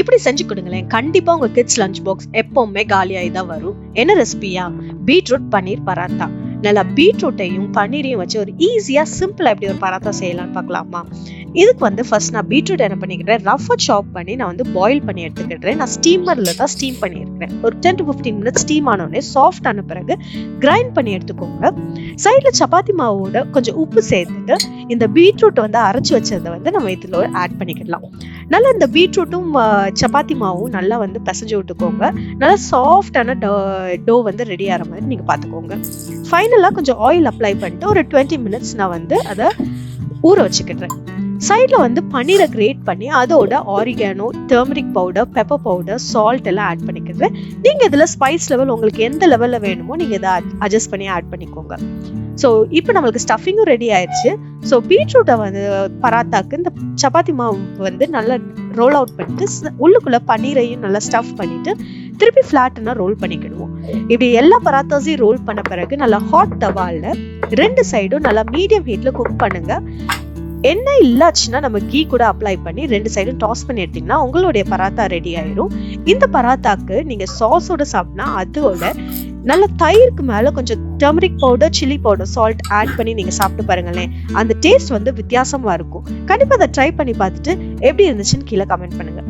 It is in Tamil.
இப்படி செஞ்சு கொடுங்களேன், கண்டிப்பா உங்க கிட்ஸ் லஞ்ச் பாக்ஸ் எப்பவுமே காலியாகி தான் வரும். என்ன ரெசிபியா? பீட்ரூட் பன்னீர் பராத்தா. நல்லா பீட்ரூட்டையும் பன்னீரையும் வச்சு ஒரு ஈஸியா சிம்பிளா எப்படி ஒரு பராத்தா செய்யலாம்னு பார்க்கலாமா? இதுக்கு வந்து ஃபர்ஸ்ட் நான் பீட்ரூட் என்ன பண்ணிக்கிறேன், ரஃபா சாப் பண்ணி நான் வந்து பாயில் பண்ணி எடுத்துக்கிட்டேன். நான் ஸ்டீமர்ல தான் ஸ்டீம் பண்ணி இருக்கிறேன். ஒரு 10 to 15 மினிட்ஸ் ஸ்டீம் ஆனோடனே சாஃப்ட் ஆன பிறகு கிரைண்ட் பண்ணி எடுத்துக்கோங்க. சைட்ல சப்பாத்தி மாவோட கொஞ்சம் உப்பு சேர்த்துட்டு இந்த பீட்ரூட் வந்து அரைச்சு வச்சதை வந்து நம்ம இதுல ஆட் பண்ணிக்கலாம். நல்லா இந்த பீட்ரூட்டும் சப்பாத்தி மாவும் நல்லா வந்து பிசைஞ்சு விட்டுக்கோங்க. நல்லா சாஃப்டான டோ வந்து ரெடி ஆகிற மாதிரி நீங்க பாத்துக்கோங்க. ஃபைனலா கொஞ்சம் ஆயில் அப்ளை பண்ணிட்டு ஒரு 20 மினிட்ஸ் நான் வந்து அதை ஊற வச்சுக்கிட்டேன். சைட்ல வந்து பன்னீரை கிரேட் பண்ணி அதோட oregano, turmeric powder, pepper powder, salt எல்லாம் ஆட் பண்ணிக்கிறேன். நீங்க இதுல ஸ்பைஸ் லெவல் உங்களுக்கு எந்த லெவல்ல வேணுமோ நீங்க இதை அட்ஜஸ்ட் பண்ணி ஆட் பண்ணிக்கோங்க. ஸோ இப்போ நம்மளுக்கு ஸ்டஃபிங்கும் ரெடி ஆயிடுச்சு. ஸோ பீட்ரூட்டை வந்து பராத்தாக்கு இந்த சப்பாத்தி மாவு வந்து நல்லா ரோல் அவுட் பண்ணிட்டு உள்ளுக்குள்ள பன்னீரையும் நல்லா ஸ்டஃப் பண்ணிட்டு திருப்பி ஃபிளாட்னா ரோல் பண்ணிக்கிடுவோம். இப்படி எல்லா பராத்தாஸையும் ரோல் பண்ண பிறகு நல்லா ஹாட் தவால 2 சைடும் நல்லா மீடியம் ஹீட்ல குக் பண்ணுங்க. எண்ணெய் இல்லாச்சுன்னா நம்ம கீ கூட அப்ளை பண்ணி 2 சைடும் டாஸ் பண்ணி எடுத்தீங்கன்னா உங்களுடைய பராத்தா ரெடி ஆயிரும். இந்த பராத்தாக்கு நீங்க சாஸோட சாப்பிட்டா அதோட நல்ல தயிருக்கு மேல கொஞ்சம் turmeric powder, chilli powder, salt add பண்ணி நீங்க சாப்பிட்டு பாருங்களேன். அந்த டேஸ்ட் வந்து வித்தியாசமா இருக்கும். கண்டிப்பா அதை ட்ரை பண்ணி பார்த்துட்டு எப்படி இருந்துச்சுன்னு கீழே கமெண்ட் பண்ணுங்க.